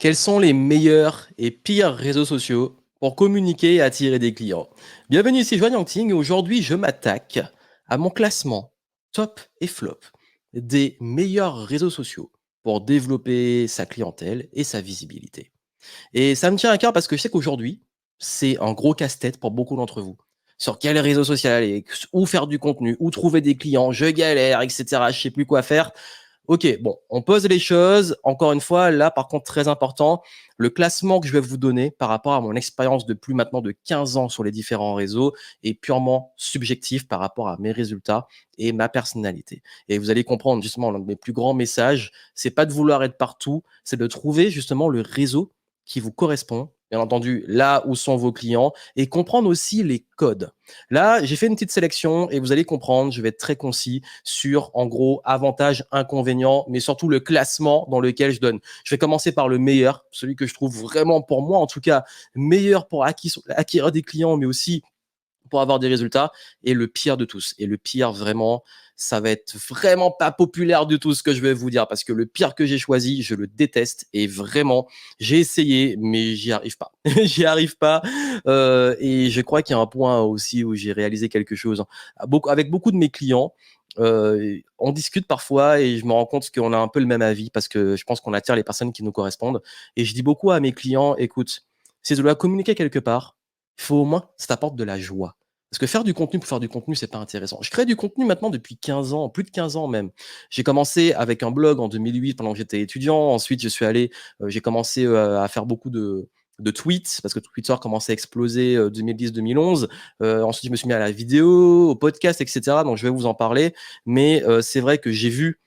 Quels sont les meilleurs et pires réseaux sociaux pour communiquer et attirer des clients? Bienvenue ici Joanne Yangting et aujourd'hui je m'attaque à mon classement top et flop des meilleurs réseaux sociaux pour développer sa clientèle et sa visibilité. Et ça me tient à cœur parce que je sais qu'aujourd'hui, c'est un gros casse-tête pour beaucoup d'entre vous. Sur quel réseau social aller, où faire du contenu, où trouver des clients, je galère, etc. Je sais plus quoi faire. Ok, bon, on pose les choses. Encore une fois, là, par contre, très important, le classement que je vais vous donner par rapport à mon expérience de plus maintenant de 15 ans sur les différents réseaux est purement subjectif par rapport à mes résultats et ma personnalité. Et vous allez comprendre justement l'un de mes plus grands messages, c'est pas de vouloir être partout, c'est de trouver justement le réseau qui vous correspond, bien entendu, là où sont vos clients et comprendre aussi les codes. Là, j'ai fait une petite sélection et vous allez comprendre, je vais être très concis sur, en gros, avantages, inconvénients, mais surtout le classement dans lequel je donne. Je vais commencer par le meilleur, celui que je trouve vraiment, pour moi en tout cas, meilleur pour acquérir des clients, mais aussi pour avoir des résultats, et le pire de tous. Et le pire, vraiment, ça va être vraiment pas populaire du tout ce que je vais vous dire, parce que le pire que j'ai choisi, je le déteste, et vraiment, j'ai essayé, mais j'y arrive pas. J'y arrive pas, et je crois qu'il y a un point aussi où j'ai réalisé quelque chose. Avec beaucoup de mes clients, on discute parfois et je me rends compte qu'on a un peu le même avis parce que je pense qu'on attire les personnes qui nous correspondent. Et je dis beaucoup à mes clients, écoute, si tu dois communiquer quelque part, il faut au moins que ça t'apporte de la joie. Parce que faire du contenu pour faire du contenu, c'est pas intéressant. Je crée du contenu maintenant depuis 15 ans, plus de 15 ans même. J'ai commencé avec un blog en 2008 pendant que j'étais étudiant. Ensuite, j'ai commencé à faire beaucoup de tweets parce que Twitter commençait à exploser 2010-2011. Ensuite, je me suis mis à la vidéo, au podcast, etc. Donc, je vais vous en parler. Mais c'est vrai que j'ai vu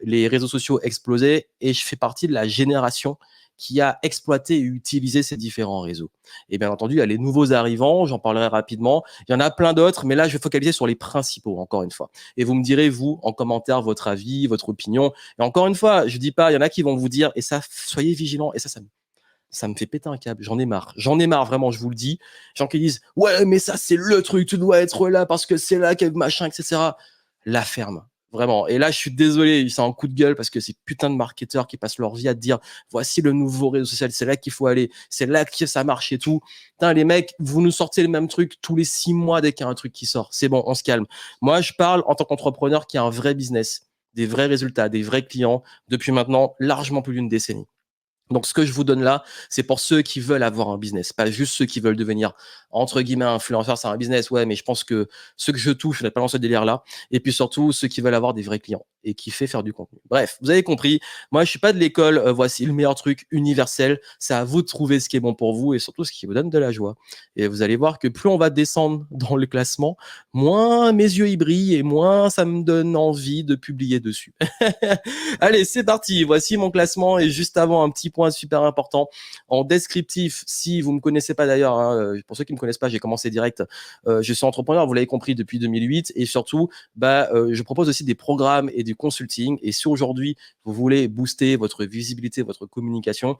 les réseaux sociaux exploser et je fais partie de la génération qui a exploité et utilisé ces différents réseaux. Et bien entendu, il y a les nouveaux arrivants, j'en parlerai rapidement. Il y en a plein d'autres, mais là, je vais focaliser sur les principaux, encore une fois. Et vous me direz, vous, en commentaire, votre avis, votre opinion. Et encore une fois, je dis pas, il y en a qui vont vous dire, et ça, soyez vigilants, et ça me fait péter un câble. J'en ai marre. J'en ai marre, vraiment, je vous le dis. Gens qui disent, ouais, mais ça, c'est le truc, tu dois être là parce que c'est là qu'il y a machin, etc. La ferme. Vraiment. Et là, je suis désolé, c'est un coup de gueule parce que ces putains de marketeurs qui passent leur vie à te dire, voici le nouveau réseau social, c'est là qu'il faut aller, c'est là que ça marche et tout. Putain, les mecs, vous nous sortez le même truc tous les 6 mois dès qu'il y a un truc qui sort. C'est bon, on se calme. Moi, je parle en tant qu'entrepreneur qui a un vrai business, des vrais résultats, des vrais clients depuis maintenant largement plus d'une décennie. Donc, ce que je vous donne là, c'est pour ceux qui veulent avoir un business, pas juste ceux qui veulent devenir, entre guillemets, influenceurs, c'est un business, ouais, mais je pense que ceux que je touche, je n'ai pas dans ce délire-là. Et puis surtout, ceux qui veulent avoir des vrais clients et qui fait faire du contenu. Bref, vous avez compris. Moi, je suis pas de l'école, voici le meilleur truc universel. C'est à vous de trouver ce qui est bon pour vous et surtout ce qui vous donne de la joie. Et vous allez voir que plus on va descendre dans le classement, moins mes yeux y brillent et moins ça me donne envie de publier dessus. Allez, c'est parti. Voici mon classement. Et juste avant, un petit point super important. En descriptif, si vous ne me connaissez pas d'ailleurs, hein, pour ceux qui ne me connaissent pas, j'ai commencé direct. Je suis entrepreneur, vous l'avez compris, depuis 2008. Et surtout, je propose aussi des programmes et du consulting. Et si aujourd'hui, vous voulez booster votre visibilité, votre communication,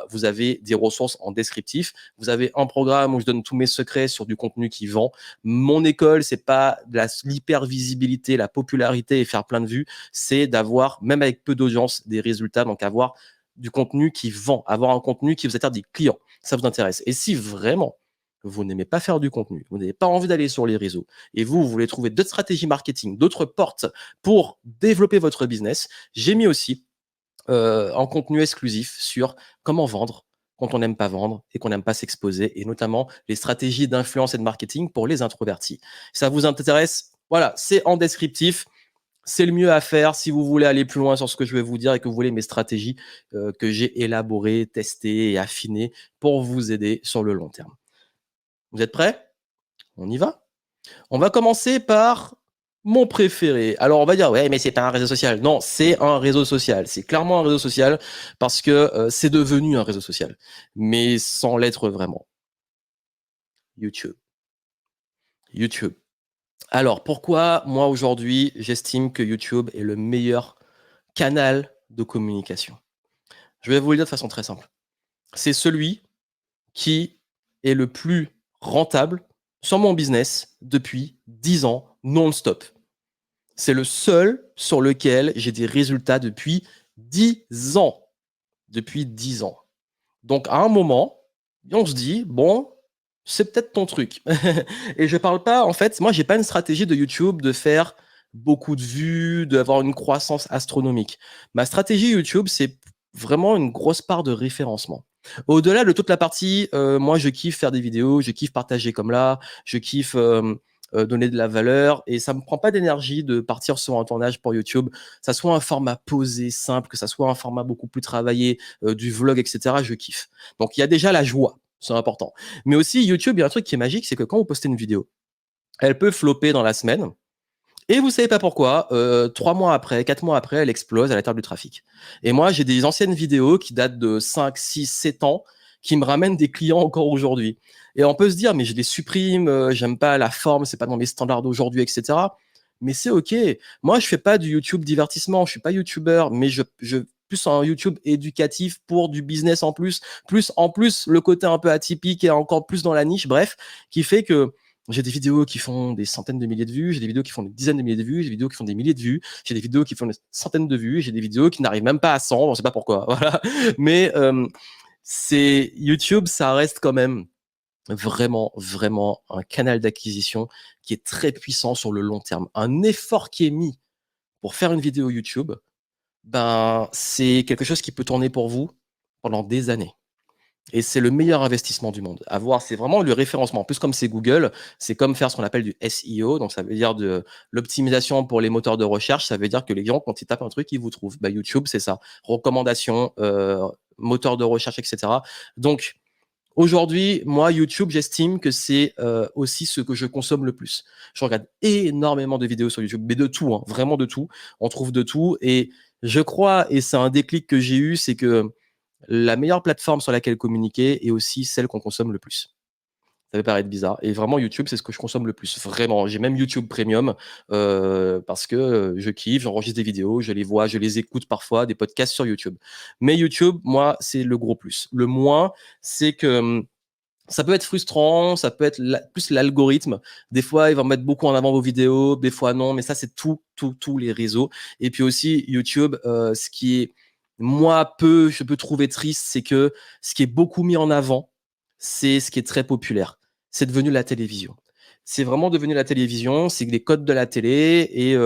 vous avez des ressources en descriptif. Vous avez un programme où je donne tous mes secrets sur du contenu qui vend. Mon école, c'est pas de l'hyper visibilité, la popularité et faire plein de vues, c'est d'avoir, même avec peu d'audience, des résultats, donc avoir du contenu qui vend, avoir un contenu qui vous attire des clients. Ça vous intéresse. Et si vraiment vous n'aimez pas faire du contenu, vous n'avez pas envie d'aller sur les réseaux, et vous voulez trouver d'autres stratégies marketing, d'autres portes pour développer votre business, j'ai mis aussi en contenu exclusif sur comment vendre quand on n'aime pas vendre et qu'on n'aime pas s'exposer, et notamment les stratégies d'influence et de marketing pour les introvertis. Ça vous intéresse? Voilà, c'est en descriptif. C'est le mieux à faire si vous voulez aller plus loin sur ce que je vais vous dire et que vous voulez mes stratégies que j'ai élaborées, testées et affinées pour vous aider sur le long terme. Vous êtes prêts? On y va? On va commencer par mon préféré. Alors on va dire, ouais, mais c'est pas un réseau social. Non, c'est un réseau social. C'est clairement un réseau social parce que c'est devenu un réseau social, mais sans l'être vraiment. YouTube. YouTube. Alors pourquoi moi aujourd'hui j'estime que YouTube est le meilleur canal de communication? Je vais vous le dire de façon très simple. C'est celui qui est le plus rentable sur mon business depuis 10 ans non-stop. C'est le seul sur lequel j'ai des résultats depuis 10 ans. Depuis 10 ans. Donc à un moment, on se dit: «Bon, c'est peut-être ton truc». Et je parle pas en fait, moi j'ai pas une stratégie de YouTube de faire beaucoup de vues, d'avoir une croissance astronomique. Ma stratégie YouTube, c'est vraiment une grosse part de référencement. Au-delà de toute la partie, moi je kiffe faire des vidéos, je kiffe partager comme là, je kiffe, donner de la valeur et ça me prend pas d'énergie de partir sur un tournage pour YouTube. Ça soit un format posé, simple, que ça soit un format beaucoup plus travaillé, du vlog et cetera, je kiffe. Donc il y a déjà la joie, c'est important. Mais aussi YouTube, il y a un truc qui est magique, c'est que quand vous postez une vidéo, elle peut flopper dans la semaine et vous savez pas pourquoi, 3 mois après, 4 mois après, elle explose à la terre du trafic. Et moi, j'ai des anciennes vidéos qui datent de 5, 6, 7 ans, qui me ramènent des clients encore aujourd'hui. Et on peut se dire: «Mais je les supprime, j'aime pas la forme, c'est pas dans mes standards d'aujourd'hui» et cetera. Mais c'est OK. Moi, je fais pas du YouTube divertissement, je suis pas youtubeur, mais je plus un YouTube éducatif pour du business en plus, plus en plus le côté un peu atypique et encore plus dans la niche, bref, qui fait que j'ai des vidéos qui font des centaines de milliers de vues, j'ai des vidéos qui font des dizaines de milliers de vues, j'ai des vidéos qui font des milliers de vues, j'ai des vidéos qui font des centaines de vues, j'ai des vidéos qui n'arrivent même pas à 100, on sait pas pourquoi, voilà. Mais c'est YouTube, ça reste quand même vraiment, vraiment un canal d'acquisition qui est très puissant sur le long terme. Un effort qui est mis pour faire une vidéo YouTube, ben, c'est quelque chose qui peut tourner pour vous pendant des années. Et c'est le meilleur investissement du monde. Avoir, c'est vraiment le référencement. En plus, comme c'est Google, c'est comme faire ce qu'on appelle du SEO. Donc, ça veut dire de l'optimisation pour les moteurs de recherche. Ça veut dire que les gens, quand ils tapent un truc, ils vous trouvent. Bah, YouTube, c'est ça. Recommandations, moteur de recherche, etc. Donc, aujourd'hui, moi, YouTube, j'estime que c'est aussi ce que je consomme le plus. Je regarde énormément de vidéos sur YouTube, mais de tout, hein, vraiment de tout. On trouve de tout. Et je crois, et c'est un déclic que j'ai eu, c'est que la meilleure plateforme sur laquelle communiquer est aussi celle qu'on consomme le plus. Ça peut paraître bizarre et vraiment YouTube, c'est ce que je consomme le plus, vraiment. J'ai même YouTube Premium, parce que, je kiffe, j'enregistre des vidéos, je les vois, je les écoute parfois, des podcasts sur YouTube. Mais YouTube, moi, c'est le gros plus. Le moins, c'est que, ça peut être frustrant, ça peut être plus l'algorithme. Des fois, il va mettre beaucoup en avant vos vidéos, des fois non, mais ça, c'est tous les réseaux. Et puis aussi, YouTube, ce qui est, moi, je peux trouver triste, c'est que ce qui est beaucoup mis en avant, c'est ce qui est très populaire. C'est devenu la télévision. C'est vraiment devenu la télévision, c'est les codes de la télé. Et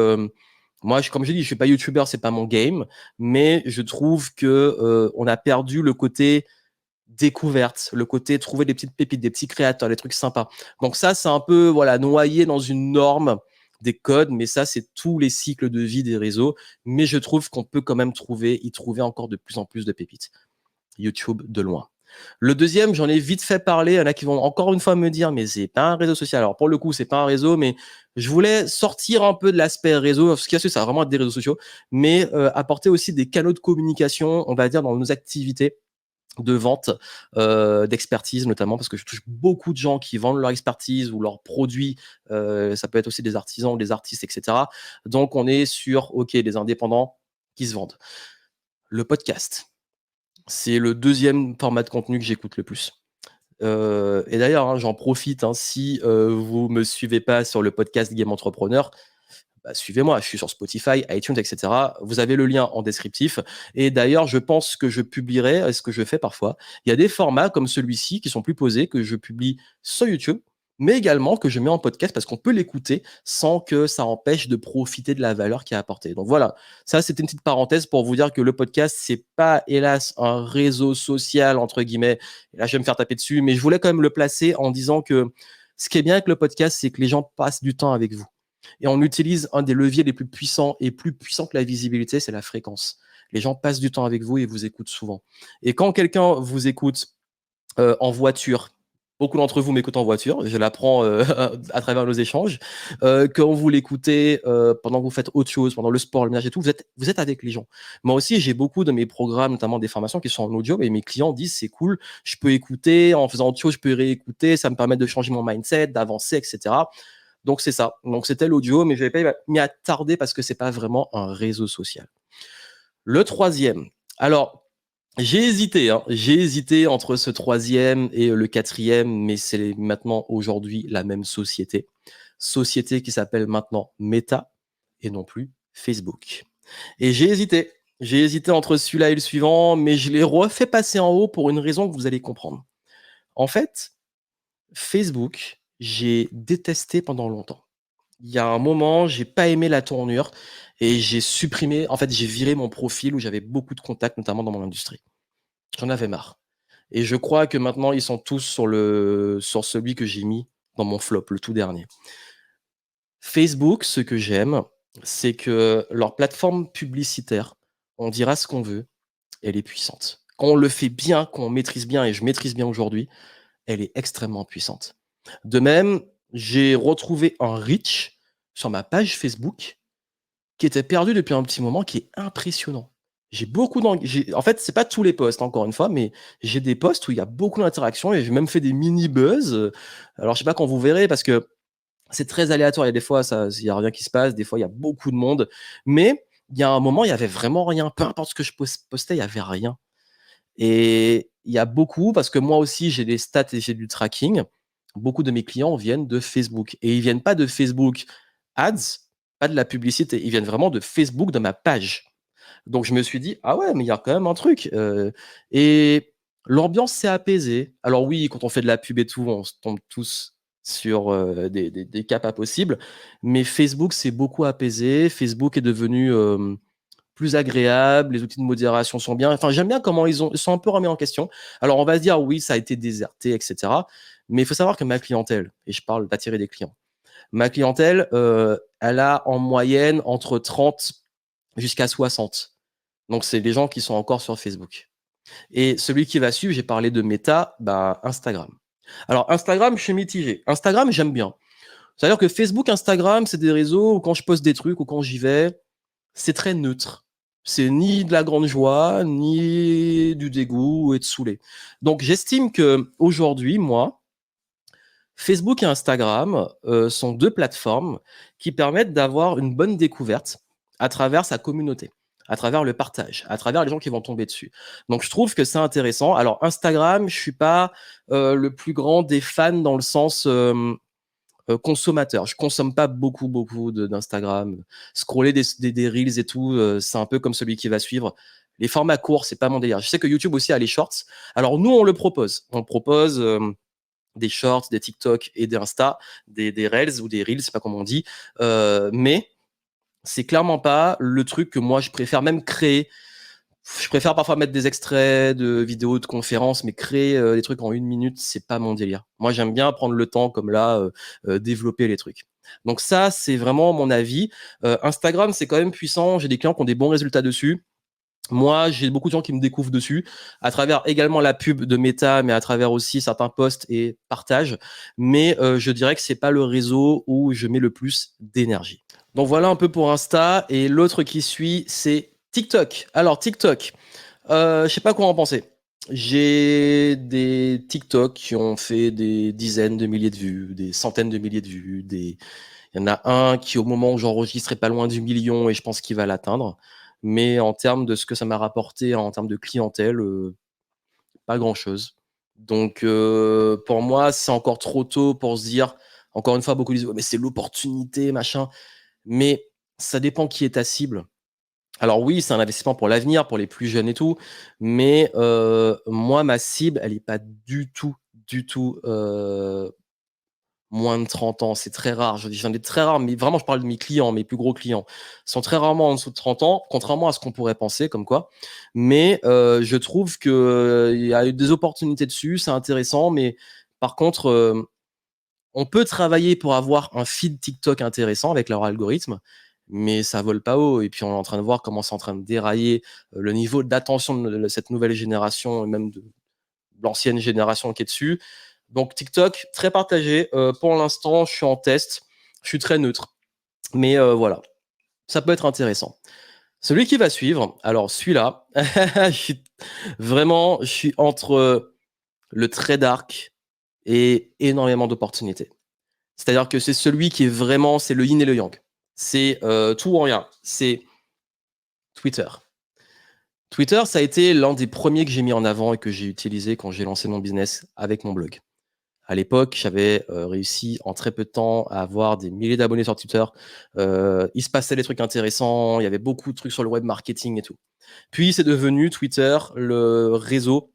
moi, comme je dis, je suis pas YouTuber, c'est pas mon game, mais je trouve que on a perdu le côté découverte, le côté trouver des petites pépites, des petits créateurs, des trucs sympas. Donc ça, c'est un peu voilà noyé dans une norme des codes, mais ça, c'est tous les cycles de vie des réseaux. Mais je trouve qu'on peut quand même y trouver encore de plus en plus de pépites. YouTube de loin. Le deuxième, j'en ai vite fait parler. Il y en a qui vont encore une fois me dire, mais c'est pas un réseau social. Alors pour le coup, c'est pas un réseau, mais je voulais sortir un peu de l'aspect réseau, ce qui est ça va vraiment être des réseaux sociaux, mais apporter aussi des canaux de communication, on va dire, dans nos activités de vente, d'expertise notamment parce que je touche beaucoup de gens qui vendent leur expertise ou leurs produits, ça peut être aussi des artisans, des artistes et cetera. Donc on est sur, OK, des indépendants qui se vendent. Le podcast, c'est le deuxième format de contenu que j'écoute le plus. Et d'ailleurs, hein, j'en profite, hein, si, vous me suivez pas sur le podcast Game Entrepreneur, bah, suivez-moi, je suis sur Spotify, iTunes, et cetera. Vous avez le lien en descriptif. Et d'ailleurs, je pense que je publierai, ce que je fais parfois. Il y a des formats comme celui-ci qui sont plus posés, que je publie sur YouTube, mais également que je mets en podcast parce qu'on peut l'écouter sans que ça empêche de profiter de la valeur qui est apportée. Donc voilà, ça c'était une petite parenthèse pour vous dire que le podcast, c'est pas hélas un réseau social entre guillemets. Et là, je vais me faire taper dessus, mais je voulais quand même le placer en disant que ce qui est bien avec le podcast, c'est que les gens passent du temps avec vous. Et on utilise un des leviers les plus puissants et plus puissant que la visibilité, c'est la fréquence. Les gens passent du temps avec vous et vous écoutent souvent. Et quand quelqu'un vous écoute en voiture, beaucoup d'entre vous m'écoutent en voiture, je l'apprends à travers nos échanges, quand vous l'écoutez pendant que vous faites autre chose, pendant le sport, le ménage et tout, vous êtes avec les gens. Moi aussi, j'ai beaucoup de mes programmes, notamment des formations qui sont en audio, et mes clients disent c'est cool, je peux écouter, en faisant autre chose, je peux réécouter, ça me permet de changer mon mindset, d'avancer, etc. Donc c'est ça. Donc c'était l'audio, mais je n'avais pas m'y attarder parce que c'est pas vraiment un réseau social. Le troisième. Alors, j'ai hésité, hein. J'ai hésité entre ce troisième et le quatrième, mais c'est maintenant aujourd'hui la même société. Société qui s'appelle maintenant Meta et non plus Facebook. Et j'ai hésité. J'ai hésité entre celui-là et le suivant, mais je l'ai refait passer en haut pour une raison que vous allez comprendre. En fait, Facebook, j'ai détesté pendant longtemps. Il y a un moment, j'ai pas aimé la tournure et j'ai supprimé, en fait, j'ai viré mon profil où j'avais beaucoup de contacts, notamment dans mon industrie. J'en avais marre. Et je crois que maintenant, ils sont tous sur celui que j'ai mis dans mon flop, le tout dernier. Facebook, ce que j'aime, c'est que leur plateforme publicitaire, on dira ce qu'on veut, elle est puissante. Quand on le fait bien, quand on maîtrise bien, et je maîtrise bien aujourd'hui, elle est extrêmement puissante. De même, j'ai retrouvé un reach sur ma page Facebook qui était perdu depuis un petit moment, qui est impressionnant. J'ai beaucoup en fait, c'est pas tous les posts, encore une fois, mais j'ai des posts où il y a beaucoup d'interactions et j'ai même fait des mini buzz. Alors, je sais pas quand vous verrez parce que c'est très aléatoire. Il y a des fois, il y a rien qui se passe. Des fois, il y a beaucoup de monde. Mais il y a un moment, il y avait vraiment rien. Peu importe ce que je postais, il y avait rien. Et il y a beaucoup, parce que moi aussi, j'ai des stats et j'ai du tracking. Beaucoup de mes clients viennent de Facebook. Et ils viennent pas de Facebook Ads, pas de la publicité. Ils viennent vraiment de Facebook, de ma page. Donc je me suis dit: «Ah ouais, mais il y a quand même un truc», et l'ambiance s'est apaisée. Alors oui, quand on fait de la pub et tout, on se tombe tous sur, des cas pas possibles, mais Facebook s'est beaucoup apaisé. Facebook est devenu, plus agréable, les outils de modération sont bien. Enfin, j'aime bien comment ils sont un peu remis en question. Alors on va se dire: «Oui, ça a été déserté et cetera», mais il faut savoir que ma clientèle, et je parle d'attirer des clients, ma clientèle, elle a en moyenne entre 30 jusqu'à 60. Donc, c'est des gens qui sont encore sur Facebook. Et celui qui va suivre, j'ai parlé de Meta, bah, Instagram. Alors, Instagram, je suis mitigé. Instagram, j'aime bien. C'est-à-dire que Facebook, Instagram, c'est des réseaux où quand je poste des trucs ou quand j'y vais, c'est très neutre. C'est ni de la grande joie, ni du dégoût et de saouler. Donc, j'estime que aujourd'hui, moi, Facebook et Instagram sont deux plateformes qui permettent d'avoir une bonne découverte à travers sa communauté, à travers le partage, à travers les gens qui vont tomber dessus. Donc je trouve que c'est intéressant. Alors Instagram, je suis pas le plus grand des fans dans le sens consommateur. Je consomme pas beaucoup d'Instagram. Scroller des reels et tout, c'est un peu comme celui qui va suivre. Les formats courts, c'est pas mon délire. Je sais que YouTube aussi a les shorts. Alors nous, on le propose. On propose des shorts, des TikTok et des Insta, des Reels ou des Reels, c'est pas comment on dit. Mais c'est clairement pas le truc que moi je préfère même créer. Je préfère parfois mettre des extraits de vidéos de conférences, mais créer des trucs en 1 minute, c'est pas mon délire. Moi, j'aime bien prendre le temps, comme là, développer les trucs. Donc ça, c'est vraiment mon avis. Instagram, c'est quand même puissant. J'ai des clients qui ont des bons résultats dessus. Moi, j'ai beaucoup de gens qui me découvrent dessus, à travers également la pub de Meta, mais à travers aussi certains posts et partages. Mais je dirais que c'est pas le réseau où je mets le plus d'énergie. Donc voilà un peu pour Insta. Et l'autre qui suit, c'est TikTok. Alors TikTok, je sais pas quoi en penser. J'ai des TikTok qui ont fait des dizaines de milliers de vues, des centaines de milliers de vues. Il y en a un qui, au moment où j'enregistre, est pas loin du million et je pense qu'il va l'atteindre. Mais en termes de ce que ça m'a rapporté en termes de clientèle, pas grand-chose. Donc, pour moi, c'est encore trop tôt pour se dire, encore une fois, beaucoup disent: «Ouais, mais c'est l'opportunité, machin». Mais ça dépend qui est ta cible. Alors oui, c'est un investissement pour l'avenir, pour les plus jeunes et tout, mais moi, ma cible, elle est pas du tout, moins de 30 ans. C'est très rare. J'en ai très rare, mais vraiment, je parle de mes clients, mes plus gros clients. Ils sont très rarement en dessous de 30 ans, contrairement à ce qu'on pourrait penser, comme quoi. Mais je trouve que il y a eu des opportunités dessus, c'est intéressant, mais par contre, on peut travailler pour avoir un feed TikTok intéressant avec leur algorithme, mais ça vole pas haut. Et puis on est en train de voir comment c'est en train de dérailler le niveau d'attention de cette nouvelle génération et même de l'ancienne génération qui est dessus. Donc TikTok, très partagé. Pour l'instant, je suis en test. Je suis très neutre. Mais voilà, ça peut être intéressant. Celui qui va suivre, alors celui-là, je suis entre le très dark et énormément d'opportunités. C'est-à-dire que c'est celui qui est vraiment, c'est le yin et le yang. C'est tout ou rien. C'est Twitter. Twitter, ça a été l'un des premiers que j'ai mis en avant et que j'ai utilisé quand j'ai lancé mon business avec mon blog. À l'époque, j'avais, réussi en très peu de temps à avoir des milliers d'abonnés sur Twitter. Il se passait des trucs intéressants, il y avait beaucoup de trucs sur le web marketing et tout. Puis c'est devenu Twitter le réseau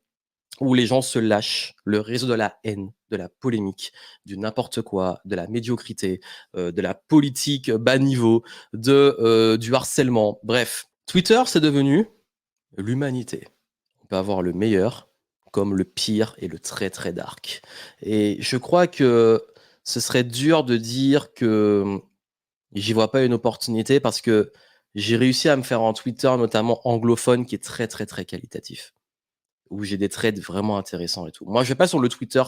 où les gens se lâchent, le réseau de la haine, de la polémique, du n'importe quoi, de la médiocrité, de la politique bas niveau, du harcèlement. Bref, Twitter, c'est devenu l'humanité. On peut avoir le meilleur comme le pire et le très très dark. Et je crois que ce serait dur de dire que j'y vois pas une opportunité parce que j'ai réussi à me faire un Twitter notamment anglophone qui est très très très qualitatif, où j'ai des trades vraiment intéressants et tout. Moi, je vais pas sur le Twitter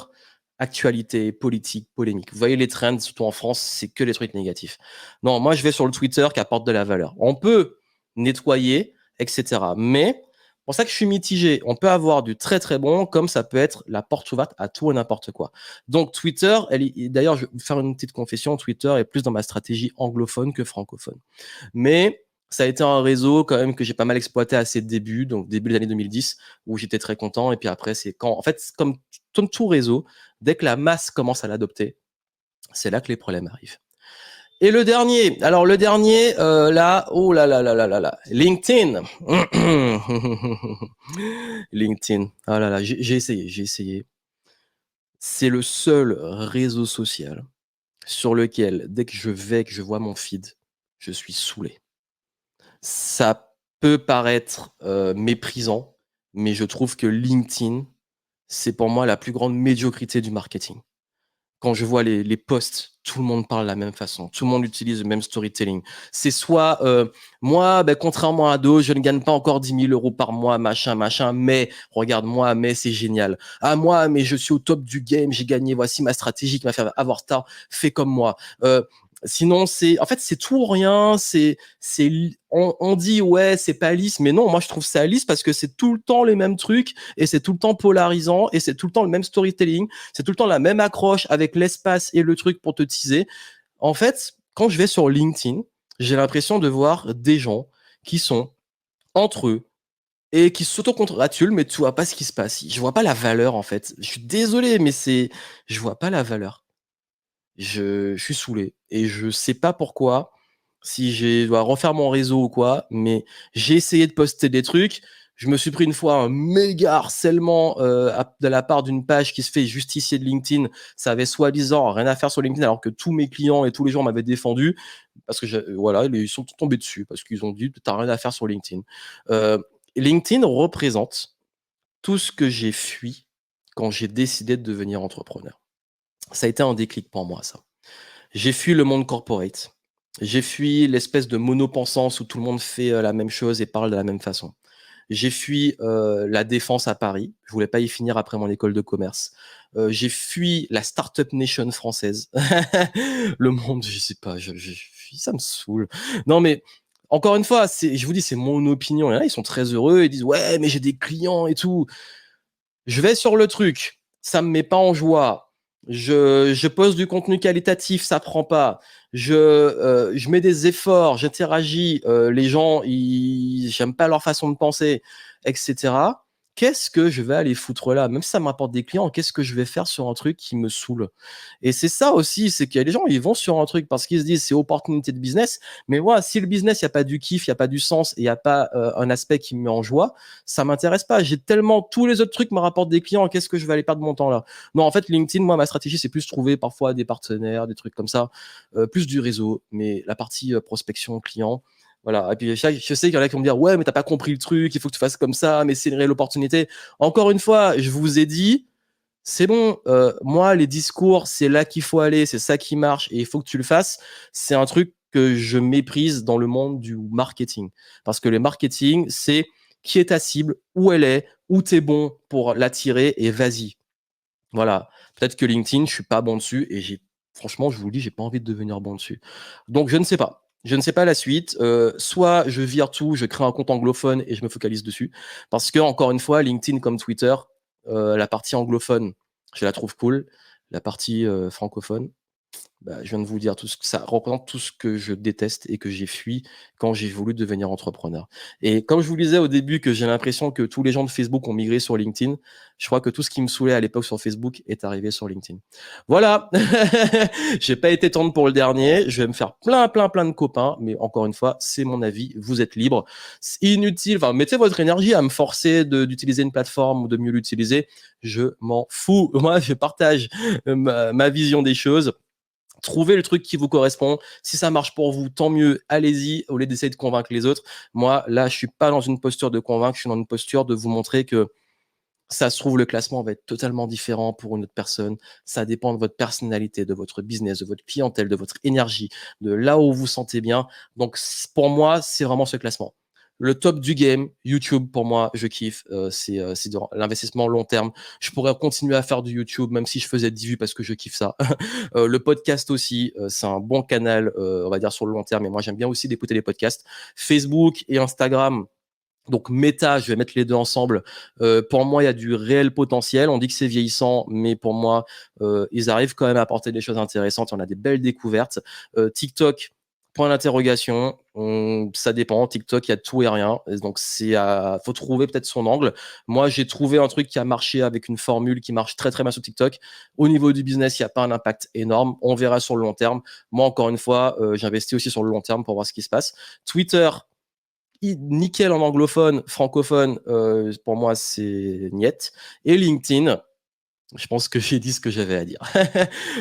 actualité, politique, polémique. Vous voyez les trends, surtout en France, c'est que les trucs négatifs. Non, moi, je vais sur le Twitter qui apporte de la valeur. On peut nettoyer, etc. Mais pour ça que je suis mitigé. On peut avoir du très très bon, comme ça peut être la porte ouverte à tout et n'importe quoi. Donc Twitter, d'ailleurs, je vais vous faire une petite confession. Twitter est plus dans ma stratégie anglophone que francophone. Mais ça a été un réseau quand même que j'ai pas mal exploité à ses débuts, donc début des années 2010, où j'étais très content. Et puis après, c'est quand, en fait, comme tout réseau, dès que la masse commence à l'adopter, c'est là que les problèmes arrivent. Et le dernier, là, oh là là là là là là, LinkedIn. LinkedIn. Ah là là, j'ai essayé. C'est le seul réseau social sur lequel, dès que que je vois mon feed, je suis saoulé. Ça peut paraître méprisant, mais je trouve que LinkedIn, c'est pour moi la plus grande médiocrité du marketing. Quand je vois les posts, tout le monde parle de la même façon, tout le monde utilise le même storytelling. C'est soit moi, ben, contrairement à d'autres, je ne gagne pas encore 10 000 € par mois, machin, machin, mais regarde moi, mais c'est génial. Ah moi, mais je suis au top du game, j'ai gagné, voici ma stratégie qui m'a fait avoir ça, fais comme moi. Sinon, en fait, c'est tout ou rien. On dit ouais, c'est pas lisse, mais non, moi je trouve ça lisse parce que c'est tout le temps les mêmes trucs et c'est tout le temps polarisant et c'est tout le temps le même storytelling, c'est tout le temps la même accroche avec l'espace et le truc pour te teaser. En fait, quand je vais sur LinkedIn, j'ai l'impression de voir des gens qui sont entre eux et qui s'auto-congratulent, mais tu vois pas ce qui se passe. Je vois pas la valeur en fait. Je suis désolé, mais je vois pas la valeur. Je suis saoulé et je sais pas pourquoi, si je dois refaire mon réseau ou quoi, mais j'ai essayé de poster des trucs. Je me suis pris une fois un méga harcèlement de la part d'une page qui se fait justicier de LinkedIn. Ça avait soi-disant rien à faire sur LinkedIn alors que tous mes clients et tous les gens m'avaient défendu parce que voilà, ils sont tombés dessus parce qu'ils ont dit t'as rien à faire sur LinkedIn. Euh, LinkedIn représente tout ce que j'ai fui quand j'ai décidé de devenir entrepreneur. Ça a été un déclic pour moi, ça. J'ai fui le monde corporate. J'ai fui l'espèce de monopensance où tout le monde fait la même chose et parle de la même façon. J'ai fui la défense à Paris. Je voulais pas y finir après mon école de commerce. J'ai fui la startup nation française. Le monde, je sais pas, ça me saoule. Non mais encore une fois, je vous dis, c'est mon opinion. Là, ils sont très heureux, ils disent ouais, mais j'ai des clients et tout. Je vais sur le truc, ça me met pas en joie. Je pose du contenu qualitatif, ça prend pas. Je mets des efforts, j'interagis, les gens, j'aime pas leur façon de penser, etc. Qu'est-ce que je vais aller foutre là? Même si ça m'apporte des clients, qu'est-ce que je vais faire sur un truc qui me saoule? Et c'est ça aussi, c'est qu'il y a des gens, ils vont sur un truc parce qu'ils se disent c'est opportunité de business. Mais voilà, si le business, il n'y a pas du kiff, il n'y a pas du sens et il n'y a pas un aspect qui me met en joie, ça m'intéresse pas. J'ai tellement tous les autres trucs me rapportent des clients. Qu'est-ce que je vais aller perdre mon temps là? Non, en fait, LinkedIn, moi, ma stratégie, c'est plus trouver parfois des partenaires, des trucs comme ça, plus du réseau, mais la partie prospection client. Voilà. Et puis, je sais qu'il y en a qui vont me dire, ouais, mais t'as pas compris le truc, il faut que tu fasses comme ça, mais c'est une réelle opportunité. Encore une fois, je vous ai dit, c'est bon, moi, les discours, c'est là qu'il faut aller, c'est ça qui marche et il faut que tu le fasses. C'est un truc que je méprise dans le monde du marketing. Parce que le marketing, c'est qui est ta cible, où elle est, où tu es bon pour l'attirer et vas-y. Voilà. Peut-être que LinkedIn, je suis pas bon dessus et franchement, je vous le dis, j'ai pas envie de devenir bon dessus. Donc, je ne sais pas. Je ne sais pas la suite. Soit je vire tout, je crée un compte anglophone et je me focalise dessus. Parce que, encore une fois, LinkedIn comme Twitter, la partie anglophone, je la trouve cool. La partie francophone, Bah, je viens de vous dire tout ce que ça représente tout ce que je déteste et que j'ai fui quand j'ai voulu devenir entrepreneur. Et comme je vous le disais au début que j'ai l'impression que tous les gens de Facebook ont migré sur LinkedIn, je crois que tout ce qui me saoulait à l'époque sur Facebook est arrivé sur LinkedIn. Voilà. J'ai pas été tendre pour le dernier. Je vais me faire plein de copains, mais encore une fois, c'est mon avis. Vous êtes libre. C'est inutile. Enfin, mettez votre énergie à me forcer d'utiliser une plateforme ou de mieux l'utiliser. Je m'en fous. Moi, je partage ma vision des choses. Trouvez le truc qui vous correspond. Si ça marche pour vous, tant mieux, allez-y, au lieu d'essayer de convaincre les autres. Moi, là, je suis pas dans une posture de convaincre, je suis dans une posture de vous montrer que ça se trouve, le classement va être totalement différent pour une autre personne. Ça dépend de votre personnalité, de votre business, de votre clientèle, de votre énergie, de là où vous vous sentez bien. Donc, pour moi, c'est vraiment ce classement. Le top du game, YouTube, pour moi, je kiffe. C'est de l'investissement long terme. Je pourrais continuer à faire du YouTube, même si je faisais 10 vues parce que je kiffe ça. Le podcast aussi, c'est un bon canal, on va dire, sur le long terme. Et moi, j'aime bien aussi d'écouter les podcasts. Facebook et Instagram, donc Meta, je vais mettre les deux ensemble. Pour moi, il y a du réel potentiel. On dit que c'est vieillissant, mais pour moi, ils arrivent quand même à apporter des choses intéressantes. On a des belles découvertes. TikTok, point d'interrogation. Ça dépend. TikTok, il y a tout et rien. Et donc, faut trouver peut-être son angle. Moi, j'ai trouvé un truc qui a marché avec une formule qui marche très bien sur TikTok. Au niveau du business, il n'y a pas un impact énorme. On verra sur le long terme. Moi, encore une fois, j'investis aussi sur le long terme pour voir ce qui se passe. Twitter, nickel en anglophone, francophone, pour moi c'est niet. Et LinkedIn, je pense que j'ai dit ce que j'avais à dire.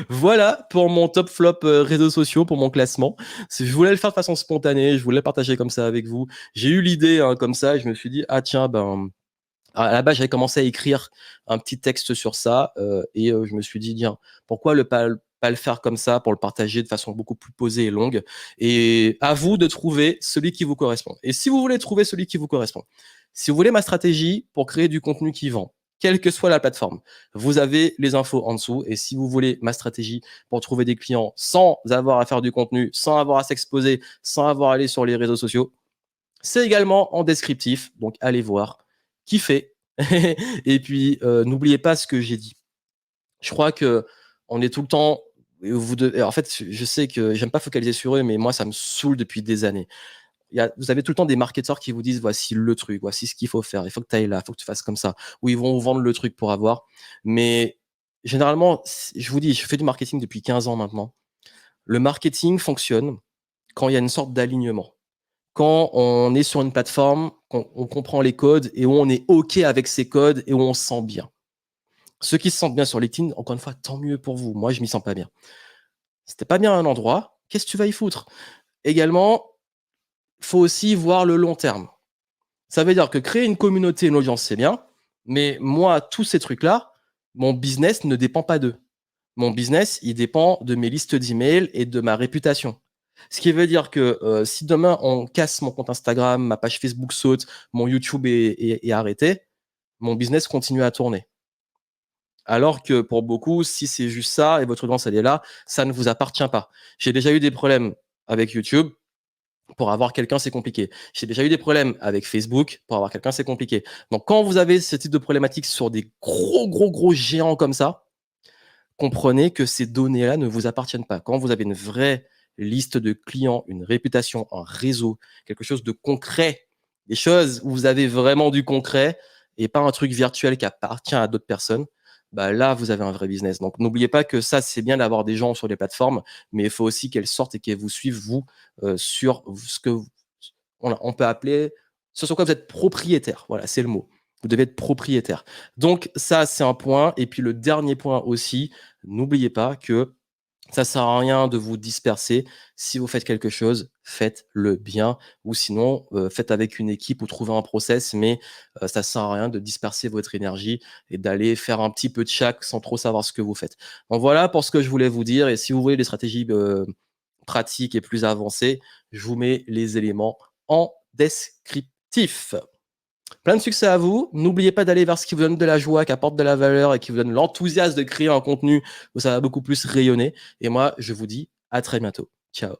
Voilà pour mon top flop réseaux sociaux, pour mon classement. Je voulais le faire de façon spontanée, je voulais le partager comme ça avec vous. J'ai eu l'idée comme ça, et je me suis dit ah tiens ben à la base, j'avais commencé à écrire un petit texte sur ça et je me suis dit, tiens, pourquoi pas le faire comme ça pour le partager de façon beaucoup plus posée et longue. Et à vous de trouver celui qui vous correspond. Et si vous voulez trouver celui qui vous correspond, si vous voulez ma stratégie pour créer du contenu qui vend, quelle que soit la plateforme, vous avez les infos en dessous. Et si vous voulez ma stratégie pour trouver des clients sans avoir à faire du contenu, sans avoir à s'exposer, sans avoir à aller sur les réseaux sociaux, c'est également en descriptif. Donc allez voir, kiffez. Et puis n'oubliez pas ce que j'ai dit. Je crois que on est tout le temps. En fait, je sais que j'aime pas focaliser sur eux, mais moi, ça me saoule depuis des années. Vous avez tout le temps des marketeurs qui vous disent voici le truc, voici ce qu'il faut faire, il faut que tu ailles là, il faut que tu fasses comme ça, ou ils vont vous vendre le truc pour avoir. Mais généralement, je vous dis, je fais du marketing depuis 15 ans maintenant. Le marketing fonctionne quand il y a une sorte d'alignement. Quand on est sur une plateforme, on comprend les codes et où on est OK avec ces codes et où on se sent bien. Ceux qui se sentent bien sur LinkedIn, encore une fois, tant mieux pour vous. Moi, je m'y sens pas bien. Si t'es pas bien à un endroit, qu'est-ce que tu vas y foutre? Également, faut aussi voir le long terme. Ça veut dire que créer une communauté, une audience, c'est bien, mais moi, tous ces trucs-là, mon business ne dépend pas d'eux. Mon business, il dépend de mes listes d'emails et de ma réputation. Ce qui veut dire que si demain on casse mon compte Instagram, ma page Facebook saute, mon YouTube est arrêté, mon business continue à tourner. Alors que pour beaucoup, si c'est juste ça et votre audience elle est là, ça ne vous appartient pas. J'ai déjà eu des problèmes avec YouTube. Pour avoir quelqu'un, c'est compliqué. J'ai déjà eu des problèmes avec Facebook. Pour avoir quelqu'un, c'est compliqué. Donc, quand vous avez ce type de problématique sur des gros géants comme ça, comprenez que ces données-là ne vous appartiennent pas. Quand vous avez une vraie liste de clients, une réputation, un réseau, quelque chose de concret, des choses où vous avez vraiment du concret et pas un truc virtuel qui appartient à d'autres personnes, bah là, vous avez un vrai business. Donc, n'oubliez pas que ça, c'est bien d'avoir des gens sur les plateformes, mais il faut aussi qu'elles sortent et qu'elles vous suivent, vous, sur ce que on peut appeler, ce sur quoi vous êtes propriétaire. Voilà, c'est le mot. Vous devez être propriétaire. Donc ça, c'est un point. Et puis le dernier point aussi, n'oubliez pas que ça sert à rien de vous disperser. Si vous faites quelque chose, faites-le bien. Ou sinon, faites avec une équipe ou trouvez un process. Mais ça sert à rien de disperser votre énergie et d'aller faire un petit peu de chaque sans trop savoir ce que vous faites. Donc voilà pour ce que je voulais vous dire. Et si vous voulez des stratégies pratiques et plus avancées, je vous mets les éléments en descriptif. Plein de succès à vous. N'oubliez pas d'aller vers ce qui vous donne de la joie, qui apporte de la valeur et qui vous donne l'enthousiasme de créer un contenu où ça va beaucoup plus rayonner. Et moi, je vous dis à très bientôt. Ciao.